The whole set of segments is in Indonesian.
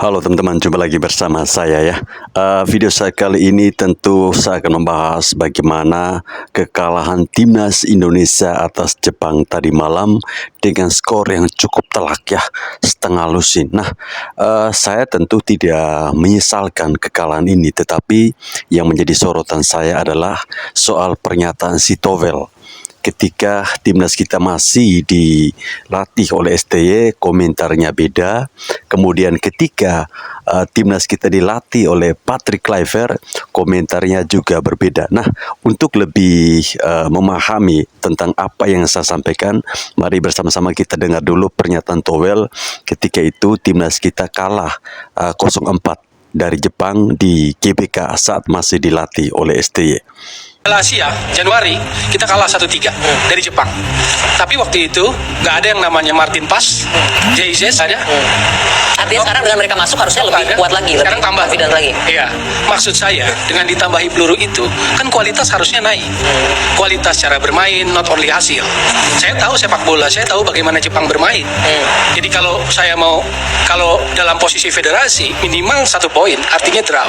Halo teman-teman, jumpa lagi bersama saya ya. Video saya kali ini tentu saya akan membahas bagaimana kekalahan timnas Indonesia atas Jepang tadi malam dengan skor yang cukup telak ya, setengah lusin. Nah, saya tentu tidak menyesalkan kekalahan ini, tetapi yang menjadi sorotan saya adalah soal pernyataan si Towel. Ketika timnas kita masih dilatih oleh STY, komentarnya beda. Kemudian ketika timnas kita dilatih oleh Patrick Kluivert, komentarnya juga berbeda. Nah, untuk lebih memahami tentang apa yang saya sampaikan, mari bersama-sama kita dengar dulu pernyataan Towel ketika itu timnas kita kalah 0-4 dari Jepang di GBK saat masih dilatih oleh STY. Asia, Januari, kita kalah 1-3 dari Jepang. Tapi waktu itu nggak ada yang namanya Martin Pass, JZ ada. Artinya sekarang dengan mereka masuk harusnya lebih kuat lagi, sekarang lebih tambah confident lagi. Iya, maksud saya dengan ditambahi peluru itu kan kualitas harusnya naik. Kualitas cara bermain, not only hasil. Saya tahu sepak bola, saya tahu bagaimana Jepang bermain. Jadi kalau dalam posisi federasi minimal 1 poin, artinya draw.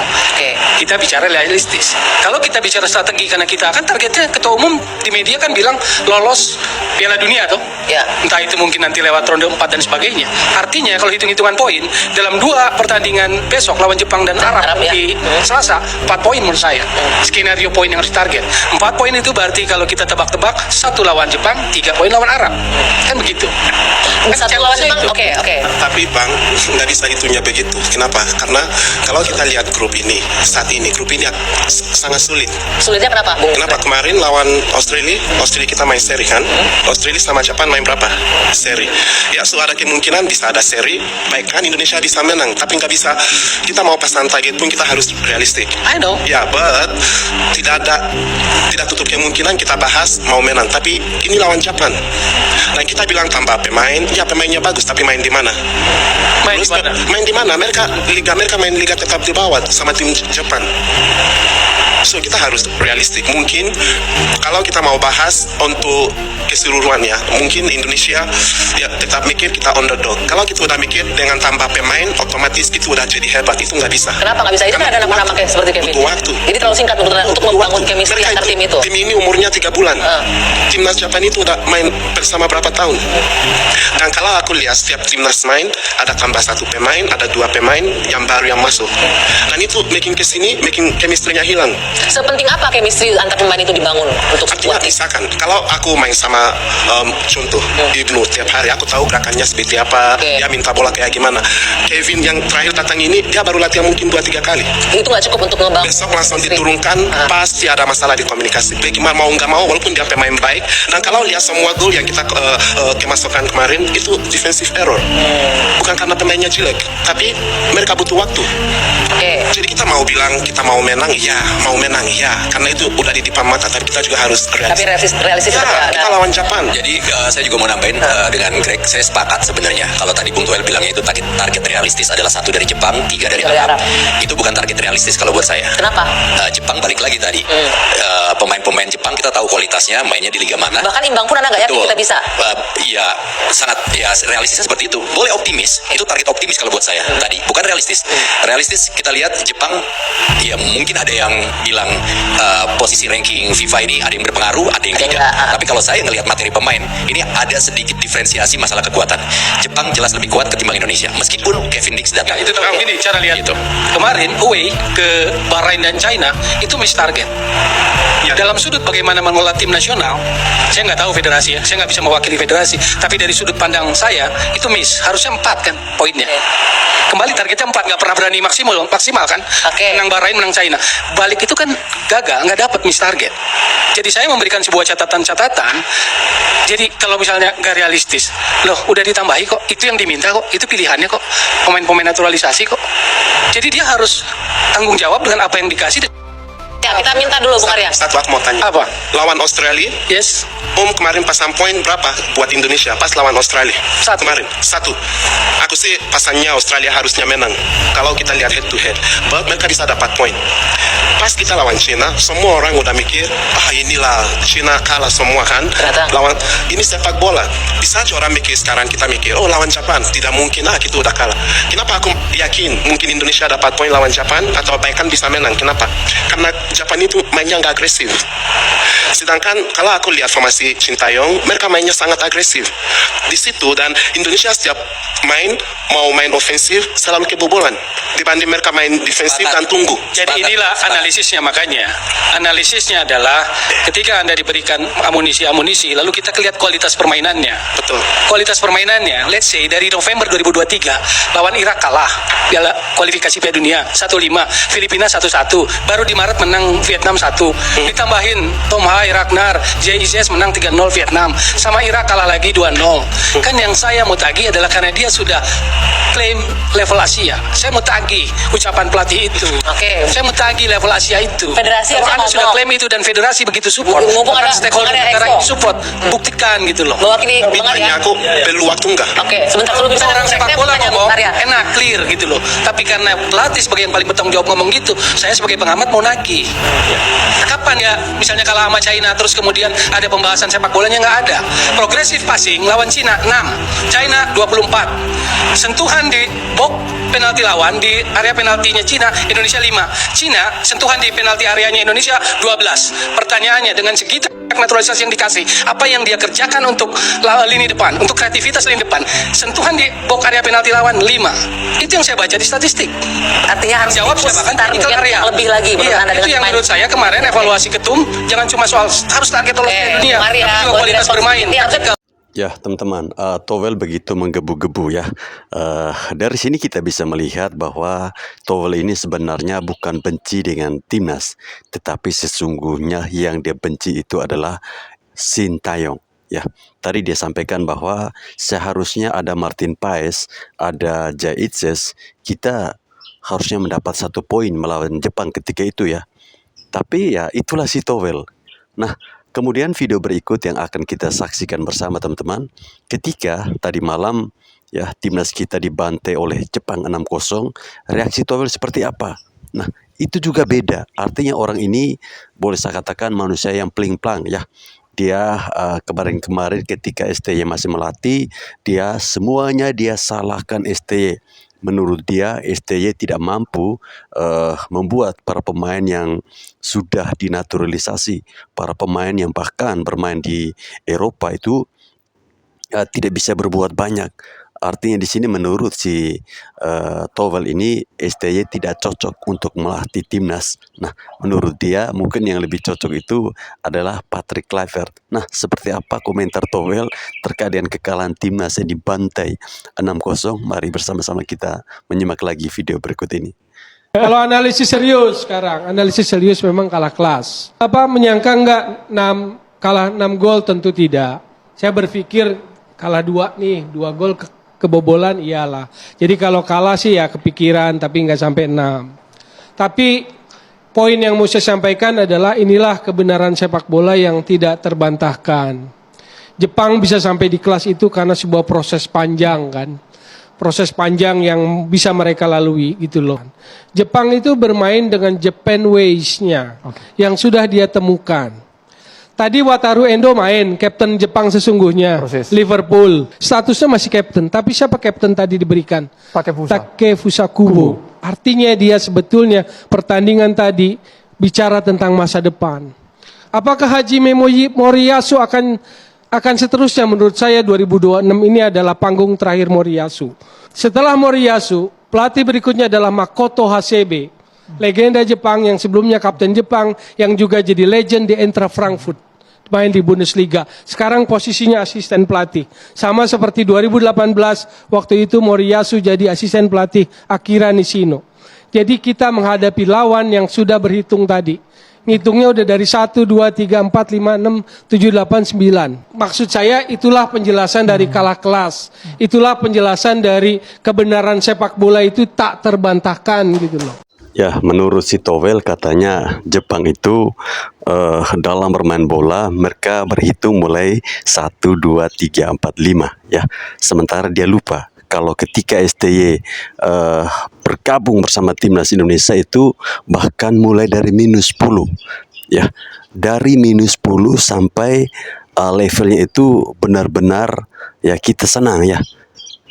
Kita bicara realistis. Kalau kita bicara strategi, karena kita kan targetnya ketua umum di media kan bilang lolos Piala Dunia toh. Ya. Entah itu mungkin nanti lewat ronde 4 dan sebagainya. Artinya kalau hitung-hitungan poin dalam 2 pertandingan besok lawan Jepang dan Arab ya. di Selasa 4 poin menurut saya. Skenario poin yang harus target. 4 poin itu berarti kalau kita tebak-tebak 1 lawan Jepang, 3 poin lawan Arab. Kan begitu. 1 lawan Jepang, oke. Tapi Bang, nggak bisa itunya begitu. Kenapa? Karena kalau kita lihat grup ini, saat ini grup ini sangat sulit. Sulitnya kenapa, Bung? Kenapa? Kemarin lawan Australia kita main seri kan? Australia sama Jepang main berapa? Seri. Ya, so ada kemungkinan bisa ada seri, baik kan Indonesia bisa menang. Tapi nggak bisa, kita mau pasang target pun kita harus realistik. I know. Ya, but tidak tutup kemungkinan kita bahas mau menang. Tapi ini lawan Jepang. Dan kita bilang tambah pemain, ya pemainnya bagus, tapi main di mana? Main di mana? Main di mana? Liga mereka main liga tetap di bawah sama tim Jepang. So kita harus realistik. Mungkin kalau kita mau bahas untuk keseluruhannya, mungkin Indonesia ya tetap mikir kita underdog. Kalau kita udah mikir dengan tambah pemain, otomatis kita udah jadi hebat. Itu nggak bisa. Kenapa nggak bisa? Itu kan ada nama-nama kayak seperti Kevin. Butuh waktu. Jadi terlalu singkat untuk membangun chemistry antar tim itu. Tim ini umurnya 3 bulan. Timnas Jepang itu udah main bersama berapa tahun. Dan kalau aku lihat setiap timnas main, ada tambah 1 pemain, ada 2 pemain yang baru yang masuk. Dan itu making chemistry-nya hilang. Sepenting apa chemistry antar pemain itu dibangun untuk Artinya sebuah tim? misalkan kalau aku main sama contoh Ibnu tiap hari, aku tahu gerakannya seperti apa, dia minta bola kayak gimana. Kevin yang terakhir datang ini, dia baru latihan mungkin 2-3 kali. Itu nggak cukup untuk ngebangun. Besok langsung diturunkan, pasti ada masalah di komunikasi. Bagaimana mau nggak mau, walaupun dia pemain baik. Dan kalau lihat semua gol yang kita kemasukan kemarin, itu defensive error. Bukan karena pemainnya jelek, tapi mereka butuh waktu. Jadi kita mau bilang kita mau menang, ya, karena itu udah di depan mata. Tapi kita juga harus Tapi realistis ya, kita lawan Jepang. Jadi saya juga mau nambahin dengan Greg, saya sepakat sebenarnya. Kalau tadi Bung Toel bilangnya itu target realistis adalah 1 dari Jepang, 3 dari Arab. Itu bukan target realistis kalau buat saya. Kenapa? Jepang balik lagi tadi. Pemain-pemain Jepang kita tahu kualitasnya, mainnya di liga mana. Bahkan imbang pun Anda nggak yakin kita bisa. Iya, sangat ya realistisnya seperti itu. Boleh optimis, itu target optimis kalau buat saya. Tadi bukan realistis. Realistis kita lihat Jepang, ya mungkin ada yang bilang posisi ranking FIFA ini ada yang berpengaruh, ada yang tidak. Tapi kalau saya ngelihat materi pemain, ini ada sedikit diferensiasi masalah kekuatan. Jepang jelas lebih kuat ketimbang Indonesia, meskipun Kevin Dix datang. Itu tuh gini cara lihat itu. Kemarin away ke Bahrain dan China itu miss target. Dalam sudut bagaimana mengelola tim nasional, saya nggak tahu federasi ya, saya nggak bisa mewakili federasi. Tapi dari sudut pandang saya itu miss. Harusnya 4 kan poinnya. Kembali targetnya 4, nggak pernah berani maksimal kan? Menang Bahrain, menang China. Balik itu kan gagal, nggak dapat miss target. Jadi saya memberikan sebuah catatan. Jadi kalau misalnya nggak realistis, loh udah ditambahi kok, itu yang diminta kok, itu pilihannya kok, pemain-pemain naturalisasi kok. Jadi dia harus tanggung jawab dengan apa yang dikasih. Arya, kita minta dulu Bung Arya. Satu aku mau tanya. Apa? Lawan Australia, Yes. kemarin pasang poin berapa buat Indonesia pas lawan Australia? Satu. Kemarin, satu. Aku sih pasangnya Australia harusnya menang. Kalau kita lihat head to head, but mereka bisa dapat poin. Pas kita lawan China, semua orang udah mikir, inilah China kalah semua kan. Ternyata. Lawan ini sepak bola. Bisa aja orang mikir sekarang kita mikir, lawan Jepang tidak mungkin kita udah kalah. Kenapa aku yakin mungkin Indonesia dapat poin lawan Jepang atau bahkan bisa menang? Kenapa? Karena Jepang itu mainnya nggak agresif. Sedangkan kalau aku lihat formasi Sintayong, mereka mainnya sangat agresif di situ, dan Indonesia setiap mau main ofensif selalu kebobolan dibanding mereka main defensif dan tunggu. Jadi inilah analisisnya, makanya analisisnya adalah ketika Anda diberikan amunisi, lalu kita lihat kualitas permainannya. Betul. Kualitas permainannya, let's say dari November 2023 lawan Irak kalah Piala kualifikasi Piala Dunia 1-5, Filipina 1-1, baru di Maret menang Vietnam 1, ditambahin Tom Hai, Ragnar, JIZS menang 3-0 Vietnam, sama Irak kalah lagi 2-0. Kan yang saya mau tagih adalah karena dia sudah klaim level Asia. Saya mau tagih ucapan pelatih itu. Oke. Saya mau tagih level Asia itu. Federasi Kalau harusnya Anda sudah ngomong. klaim itu dan federasi begitu support, Mumpung bahkan ada stakeholder Bung Arya negara Expo. ini support, buktikan gitu loh. Mewakili Bung Tanya Arya. aku perlu waktu enggak? Oke, sebentar dulu bisa Orang sepak bola ngomong Arya. enak, clear gitu loh. Tapi karena pelatih sebagai yang paling bertanggung jawab ngomong gitu, saya sebagai pengamat mau nagih. Kapan ya misalnya kalah sama China terus kemudian ada pembahasan sepak bolanya? Nggak ada. Progressive passing lawan China 6, China 24. Sentuhan di box penalti lawan di area penaltinya China, Indonesia 5. China sentuhan di penalti areanya Indonesia 12. Pertanyaannya, dengan segitu naturalisasi yang dikasih, apa yang dia kerjakan untuk lini depan, untuk kreativitas lini depan, sentuhan di box area penalti lawan 5. Itu yang saya baca di statistik. Artinya harus Jawab dipush sudah bahkan target technical area. yang lebih lagi menurut Iya, Anda itu dengan yang pemain. menurut saya kemarin evaluasi ketum jangan cuma soal harus target lolos Oke, Piala dunia, Bung Arya, tapi juga boleh kualitas direspon bermain. sedikit. Iya, Tapi Ya teman-teman, Towel begitu menggebu-gebu ya. Dari sini kita bisa melihat bahwa Towel ini sebenarnya bukan benci dengan timnas, tetapi sesungguhnya yang dia benci itu adalah Sintayong. Ya, tadi dia sampaikan bahwa seharusnya ada Martin Paes, ada JIZS, kita harusnya mendapat 1 poin melawan Jepang ketika itu ya. Tapi ya itulah si Towel. Nah, kemudian video berikut yang akan kita saksikan bersama teman-teman, ketika tadi malam ya timnas kita dibantai oleh Jepang 6-0, reaksi Towel seperti apa? Nah, itu juga beda. Artinya orang ini boleh saya katakan manusia yang pling-plang ya. Dia kemarin-kemarin ketika STY masih melatih, semuanya dia salahkan STY. Menurut dia STY tidak mampu membuat para pemain yang sudah dinaturalisasi, para pemain yang bahkan bermain di Eropa itu tidak bisa berbuat banyak. Artinya di sini menurut si Towel ini STY tidak cocok untuk melatih timnas. Nah, menurut dia mungkin yang lebih cocok itu adalah Patrick Kluivert. Nah, seperti apa komentar Towel terkait dengan kekalahan timnas yang dibantai 6-0? Mari bersama-sama kita menyimak lagi video berikut ini. Kalau analisis serius sekarang, analisis serius memang kalah kelas. Apa menyangka enggak kalah 6 gol? Tentu tidak. Saya berpikir kalah 2 nih, 2 gol kebobolan iyalah. Jadi kalau kalah sih ya kepikiran, tapi nggak sampai 6. Tapi poin yang mau saya sampaikan adalah inilah kebenaran sepak bola yang tidak terbantahkan. Jepang bisa sampai di kelas itu karena sebuah proses panjang kan. Proses panjang yang bisa mereka lalui gitu loh. Jepang itu bermain dengan Japan Ways-nya yang sudah dia temukan. Tadi Wataru Endo main, kapten Jepang sesungguhnya, Liverpool. Statusnya masih kapten, tapi siapa kapten tadi diberikan? Takefusa Kubo. Artinya dia sebetulnya pertandingan tadi bicara tentang masa depan. Apakah Hajime Moriyasu akan seterusnya? Menurut saya 2026 ini adalah panggung terakhir Moriyasu. Setelah Moriyasu, pelatih berikutnya adalah Makoto Hasebe. Legenda Jepang yang sebelumnya kapten Jepang, yang juga jadi legend di Eintracht Frankfurt, main di Bundesliga. Sekarang posisinya asisten pelatih. Sama seperti 2018, waktu itu Moriyasu jadi asisten pelatih Akira Nishino. Jadi kita menghadapi lawan yang sudah berhitung tadi. Ngitungnya udah dari 1, 2, 3, 4, 5, 6, 7, 8, 9. Maksud saya itulah penjelasan dari kalah kelas. Itulah penjelasan dari kebenaran sepak bola itu tak terbantahkan gitu loh. Ya, menurut si Towel katanya Jepang itu dalam bermain bola mereka berhitung mulai 1, 2, 3, 4, 5 ya. Sementara dia lupa kalau ketika STY bergabung bersama timnas Indonesia itu bahkan mulai dari -10 ya. Dari -10 sampai levelnya itu benar-benar ya kita senang ya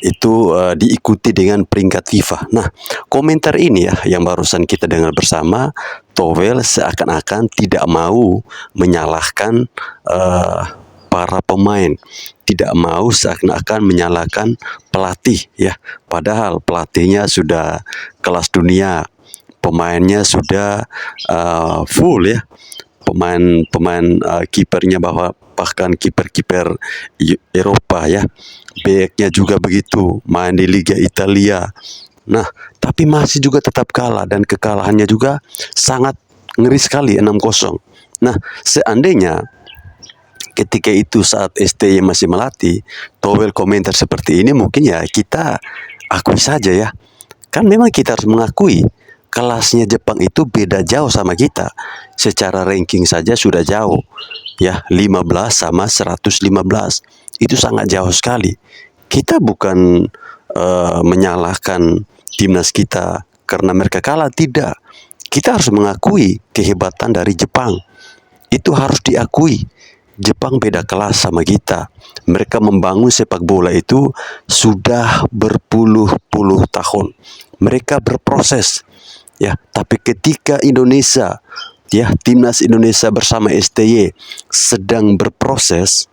itu diikuti dengan peringkat FIFA. Nah, komentar ini ya yang barusan kita dengar bersama, Towel seakan-akan tidak mau menyalahkan para pemain, tidak mau seakan-akan menyalahkan pelatih ya. Padahal pelatihnya sudah kelas dunia, pemainnya sudah full ya. Pemain kipernya bahkan kiper-kiper Eropa ya, backnya juga begitu, main di Liga Italia. Nah, tapi masih juga tetap kalah dan kekalahannya juga sangat ngeri sekali 6-0. Nah, seandainya ketika itu saat STY masih melatih, Towel komentar seperti ini mungkin ya kita akui saja ya. Kan memang kita harus mengakui kelasnya Jepang itu beda jauh sama kita. Secara ranking saja sudah jauh. Ya, 15 sama 115. Itu sangat jauh sekali. Kita bukan menyalahkan timnas kita karena mereka kalah, tidak. Kita harus mengakui kehebatan dari Jepang. Itu harus diakui. Jepang beda kelas sama kita. Mereka membangun sepak bola itu sudah berpuluh-puluh tahun. Mereka berproses. Ya, tapi ketika Indonesia, ya timnas Indonesia bersama STY sedang berproses,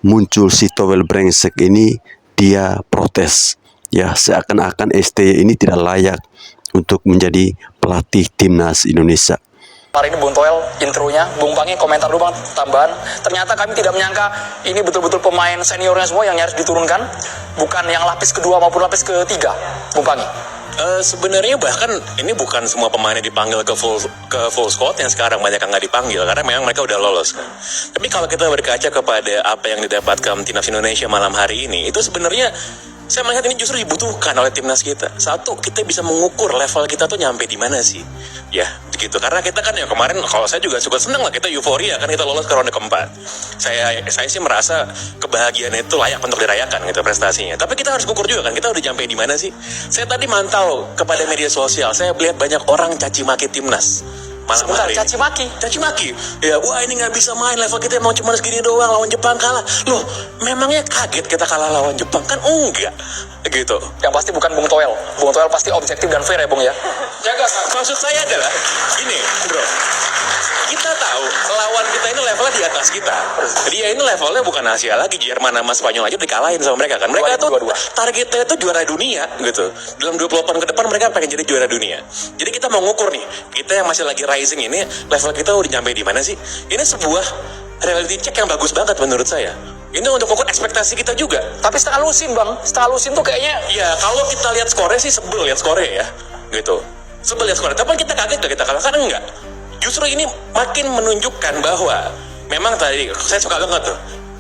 muncul si Towel brengsek ini, dia protes. Ya, seakan-akan STY ini tidak layak untuk menjadi pelatih timnas Indonesia. Hari ini Bung Toel, intronya, Bung Pangi komentar dulu Bang, tambahan. Ternyata kami tidak menyangka ini betul-betul pemain seniornya semua yang nyaris diturunkan, bukan yang lapis kedua maupun lapis ketiga, Bung Pangi. Sebenarnya bahkan ini bukan semua pemainnya dipanggil ke full squad, yang sekarang banyak yang nggak dipanggil karena memang mereka udah lolos. Tapi kalau kita berkaca kepada apa yang didapatkan timnas Indonesia malam hari ini, itu sebenarnya saya melihat ini justru dibutuhkan oleh timnas kita. Satu, kita bisa mengukur level kita tuh nyampe di mana sih, ya begitu. Karena kita kan ya kemarin, kalau saya juga suka senang lah, kita euforia kan kita lolos ke ronde keempat. Saya sih merasa kebahagiaan itu layak untuk dirayakan gitu prestasinya. Tapi kita harus ukur juga kan, kita udah nyampe di mana sih. Saya tadi mantau kepada media sosial, saya melihat banyak orang caci maki timnas. Sebentar, caci maki. Ya, wah ini nggak bisa main, level kita emang cuma segini doang, lawan Jepang kalah. Loh, memangnya kaget kita kalah lawan Jepang? Kan enggak, gitu. Yang pasti bukan Bung Toel. Bung Toel pasti objektif dan fair ya Bung ya. Maksud saya adalah gini, bro. Kita tahu lawan kita ini levelnya di atas kita. Dia ini levelnya bukan Asia lagi, Jerman sama Spanyol aja dikalahin sama mereka kan. Mereka tuh targetnya itu juara dunia gitu. Dalam 20 tahun ke depan mereka pengen jadi juara dunia. Jadi kita mau ngukur nih, kita yang masih lagi rising ini, level kita udah nyampe di mana sih? Ini sebuah reality check yang bagus banget menurut saya. Ini untuk ukur ekspektasi kita juga. Tapi setengah lusin Bang, setengah lusin tuh kayaknya. Ya kalau kita lihat skornya sih sebel lihat skornya ya, gitu. Sebel lihat skornya. Tapi kita kaget gak kita kalah? Kan enggak. Justru ini makin menunjukkan bahwa memang tadi saya suka banget tuh.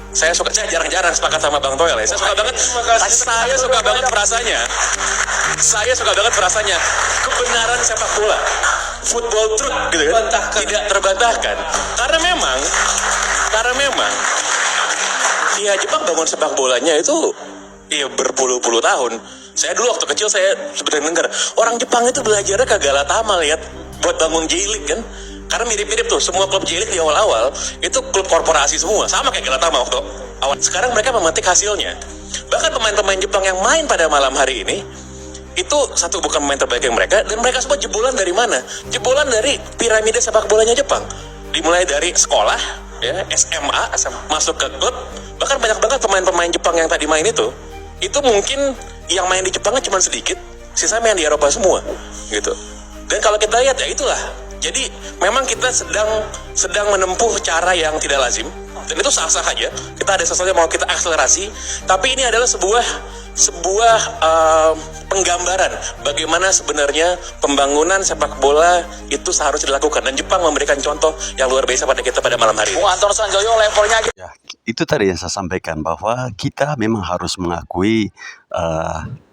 Saya jarang-jarang sepakat sama Bang Toel ya. Saya suka banget frasanya. Saya suka banget frasanya. Kebenaran sepak bola. Football truth gitu kan. Tidak terbantahkan. Karena memang ya Jepang bangun sepak bolanya itu ya berpuluh-puluh tahun. Saya dulu waktu kecil saya sebenarnya dengar orang Jepang itu belajarnya ke Galatama lihat buat bangun J-League kan. Karena mirip-mirip tuh, semua klub J-League di awal-awal itu klub korporasi semua, sama kayak Galatama waktu awal. Sekarang mereka memetik hasilnya. Bahkan pemain-pemain Jepang yang main pada malam hari ini itu satu bukan pemain terbaik yang mereka, dan mereka semua jebolan dari mana? Jebolan dari piramida sepak bolanya Jepang. Dimulai dari sekolah, ya SMA, masuk ke klub. Bahkan banyak banget pemain-pemain Jepang yang tadi main itu mungkin yang main di Jepangnya cuma sedikit, sisanya main di Eropa semua, gitu. Dan kalau kita lihat ya itulah. Jadi memang kita sedang menempuh cara yang tidak lazim, dan itu sah-sah aja. Kita ada sesuatu yang mau kita akselerasi, tapi ini adalah sebuah penggambaran bagaimana sebenarnya pembangunan sepak bola itu seharusnya dilakukan, dan Jepang memberikan contoh yang luar biasa pada kita pada malam hari ini. Bung Anton Sanjoyo levelnya Ya, itu tadi yang saya sampaikan bahwa kita memang harus mengakui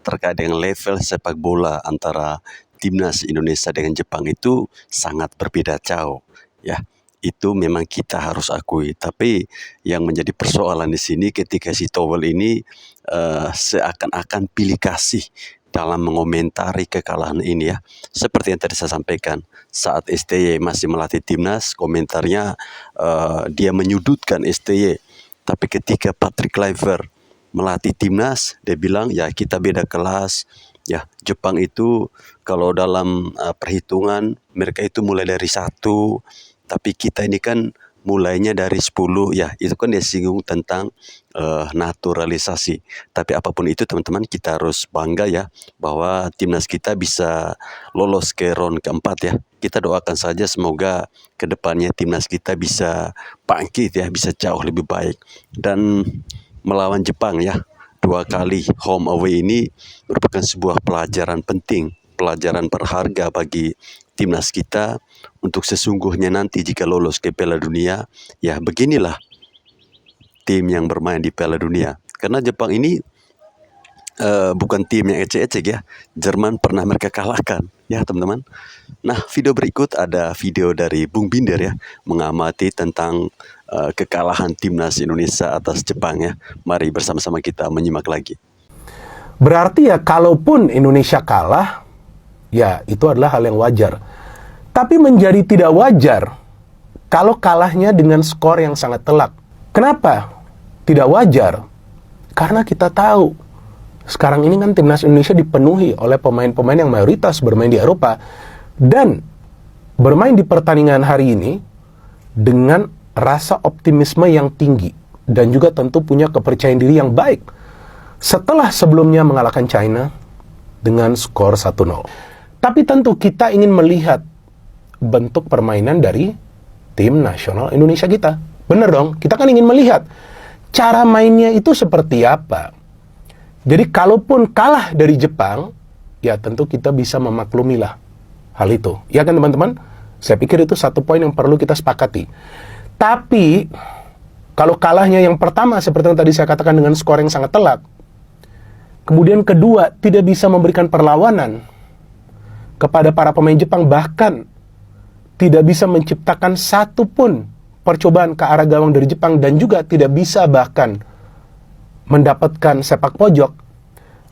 terkait dengan level sepak bola antara timnas Indonesia dengan Jepang itu sangat berbeda jauh, ya. Itu memang kita harus akui. Tapi yang menjadi persoalan di sini ketika si Towel ini seakan-akan pilih kasih dalam mengomentari kekalahan ini, ya. Seperti yang tadi saya sampaikan, saat STY masih melatih timnas, komentarnya dia menyudutkan STY. Tapi ketika Patrick Kluivert melatih timnas, dia bilang ya kita beda kelas. Ya, Jepang itu kalau dalam perhitungan mereka itu mulai dari 1, tapi kita ini kan mulainya dari 10, ya. Itu kan dia singgung tentang naturalisasi. Tapi apapun itu teman-teman, kita harus bangga ya bahwa timnas kita bisa lolos ke round keempat, ya. Kita doakan saja semoga kedepannya timnas kita bisa bangkit, ya, bisa jauh lebih baik. Dan melawan Jepang, ya, 2 kali home away ini merupakan sebuah pelajaran penting, pelajaran berharga bagi timnas kita untuk sesungguhnya nanti jika lolos ke Piala Dunia, ya beginilah tim yang bermain di Piala Dunia. Karena Jepang ini bukan tim yang ecek-ecek, ya. Jerman pernah mereka kalahkan, ya teman-teman. Nah, video berikut ada video dari Bung Binder, ya, mengamati tentang kekalahan timnas Indonesia atas Jepang, ya. Mari bersama-sama kita menyimak lagi. Berarti ya kalaupun Indonesia kalah, ya itu adalah hal yang wajar. Tapi menjadi tidak wajar kalau kalahnya dengan skor yang sangat telak. Kenapa tidak wajar? Karena kita tahu sekarang ini kan timnas Indonesia dipenuhi oleh pemain-pemain yang mayoritas bermain di Eropa dan bermain di pertandingan hari ini dengan rasa optimisme yang tinggi dan juga tentu punya kepercayaan diri yang baik setelah sebelumnya mengalahkan China dengan skor 1-0. Tapi tentu kita ingin melihat bentuk permainan dari tim nasional Indonesia kita. Bener dong, kita kan ingin melihat cara mainnya itu seperti apa. Jadi kalaupun kalah dari Jepang, ya tentu kita bisa memaklumilah hal itu. Ya kan teman-teman? Saya pikir itu satu poin yang perlu kita sepakati. Tapi kalau kalahnya yang pertama seperti yang tadi saya katakan dengan skor yang sangat telak, kemudian kedua tidak bisa memberikan perlawanan kepada para pemain Jepang, bahkan tidak bisa menciptakan satu pun percobaan ke arah gawang dari Jepang dan juga tidak bisa bahkan mendapatkan sepak pojok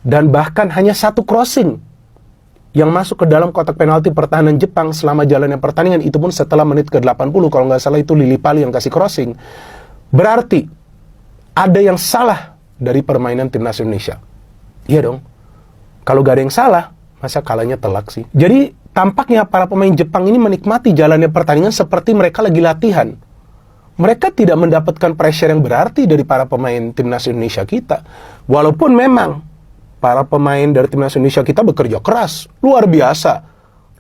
dan bahkan hanya satu crossing yang masuk ke dalam kotak penalti pertahanan Jepang selama jalannya pertandingan, itu pun setelah menit ke-80 kalau nggak salah, itu Lili Pali yang kasih crossing. Berarti ada yang salah dari permainan timnas Indonesia. Iya dong. Kalau gak ada yang salah, masa kalahnya telak sih? Jadi tampaknya para pemain Jepang ini menikmati jalannya pertandingan seperti mereka lagi latihan. Mereka tidak mendapatkan pressure yang berarti dari para pemain timnas Indonesia kita. Walaupun memang para pemain dari timnas Indonesia kita bekerja keras, luar biasa.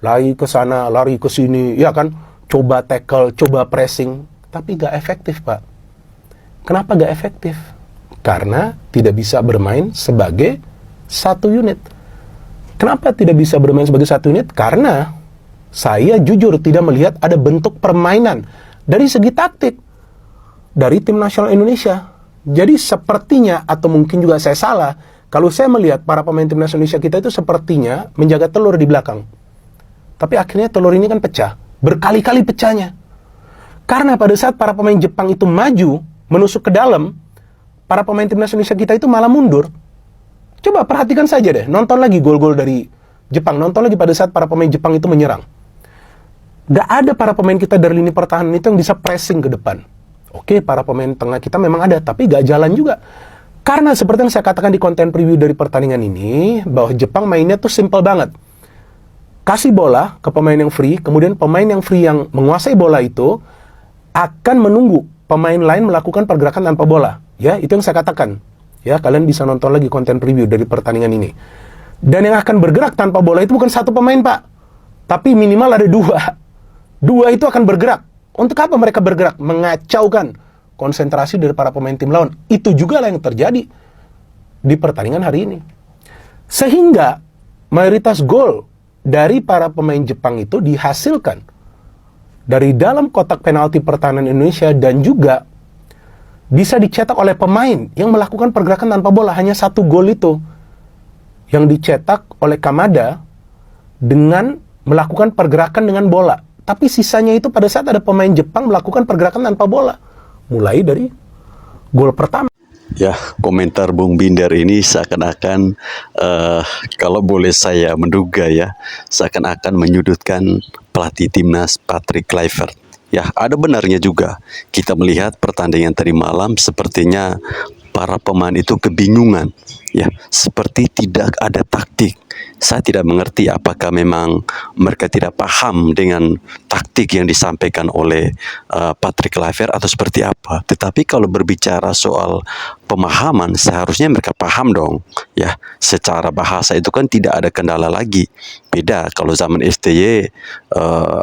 Lari ke sana, lari ke sini, ya kan? Coba tackle, coba pressing, tapi gak efektif, Pak. Kenapa gak efektif? Karena tidak bisa bermain sebagai satu unit. Kenapa tidak bisa bermain sebagai satu unit? Karena saya jujur tidak melihat ada bentuk permainan dari segi taktik dari tim nasional Indonesia. Jadi sepertinya, atau mungkin juga saya salah, kalau saya melihat para pemain timnas Indonesia kita itu sepertinya menjaga telur di belakang. Tapi akhirnya telur ini kan pecah. Berkali-kali pecahnya. Karena pada saat para pemain Jepang itu maju, menusuk ke dalam, para pemain timnas Indonesia kita itu malah mundur. Coba perhatikan saja deh, nonton lagi gol-gol dari Jepang. Nonton lagi pada saat para pemain Jepang itu menyerang. Gak ada para pemain kita dari lini pertahanan itu yang bisa pressing ke depan. Oke, para pemain tengah kita memang ada, tapi gak jalan juga. Karena seperti yang saya katakan di konten preview dari pertandingan ini, bahwa Jepang mainnya tuh simple banget. Kasih bola ke pemain yang free, kemudian pemain yang free yang menguasai bola itu akan menunggu pemain lain melakukan pergerakan tanpa bola. Ya, itu yang saya katakan. Ya, kalian bisa nonton lagi konten preview dari pertandingan ini. Dan yang akan bergerak tanpa bola itu bukan satu pemain, Pak. Tapi minimal ada 2. 2 itu akan bergerak. Untuk apa mereka bergerak? Mengacaukan konsentrasi dari para pemain tim lawan. Itu juga lah yang terjadi di pertandingan hari ini. Sehingga mayoritas gol dari para pemain Jepang itu dihasilkan dari dalam kotak penalti pertahanan Indonesia dan juga bisa dicetak oleh pemain yang melakukan pergerakan tanpa bola. Hanya 1 gol itu yang dicetak oleh Kamada dengan melakukan pergerakan dengan bola. Tapi sisanya itu pada saat ada pemain Jepang melakukan pergerakan tanpa bola. Mulai dari gol pertama. Ya, komentar Bung Binder ini seakan-akan kalau boleh saya menduga ya, seakan-akan menyudutkan pelatih timnas Patrick Kluivert. Ya, ada benarnya juga. Kita melihat pertandingan tadi malam sepertinya para pemain itu kebingungan. Ya, seperti tidak ada taktik. Saya tidak mengerti apakah memang mereka tidak paham dengan taktik yang disampaikan oleh Patrick Kluivert atau seperti apa. Tetapi kalau berbicara soal pemahaman, seharusnya mereka paham dong. Ya, secara bahasa itu kan tidak ada kendala lagi. Beda kalau zaman STY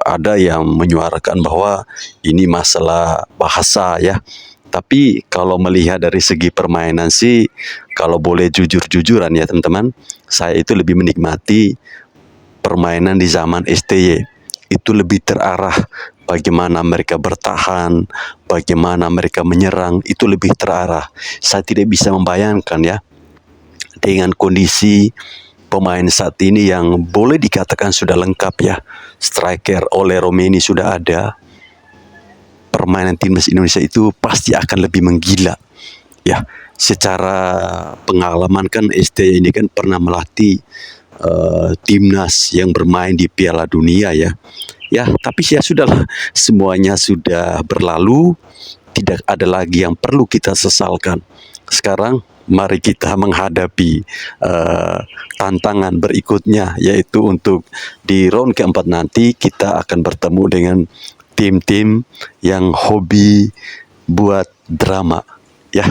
ada yang menyuarakan bahwa ini masalah bahasa ya. Tapi kalau melihat dari segi permainan sih, kalau boleh jujur-jujuran ya teman-teman, saya itu lebih menikmati permainan di zaman STY. Itu lebih terarah, bagaimana mereka bertahan, bagaimana mereka menyerang, itu lebih terarah. Saya tidak bisa membayangkan ya, dengan kondisi pemain saat ini yang boleh dikatakan sudah lengkap ya. Striker oleh Romeni sudah ada. Permainan timnas Indonesia itu pasti akan lebih menggila. Ya, secara pengalaman kan STY ini kan pernah melatih timnas yang bermain di Piala Dunia ya. Ya, tapi ya sudahlah, semuanya sudah berlalu, tidak ada lagi yang perlu kita sesalkan. Sekarang mari kita menghadapi tantangan berikutnya, yaitu untuk di round keempat nanti kita akan bertemu dengan tim-tim yang hobi buat drama ya.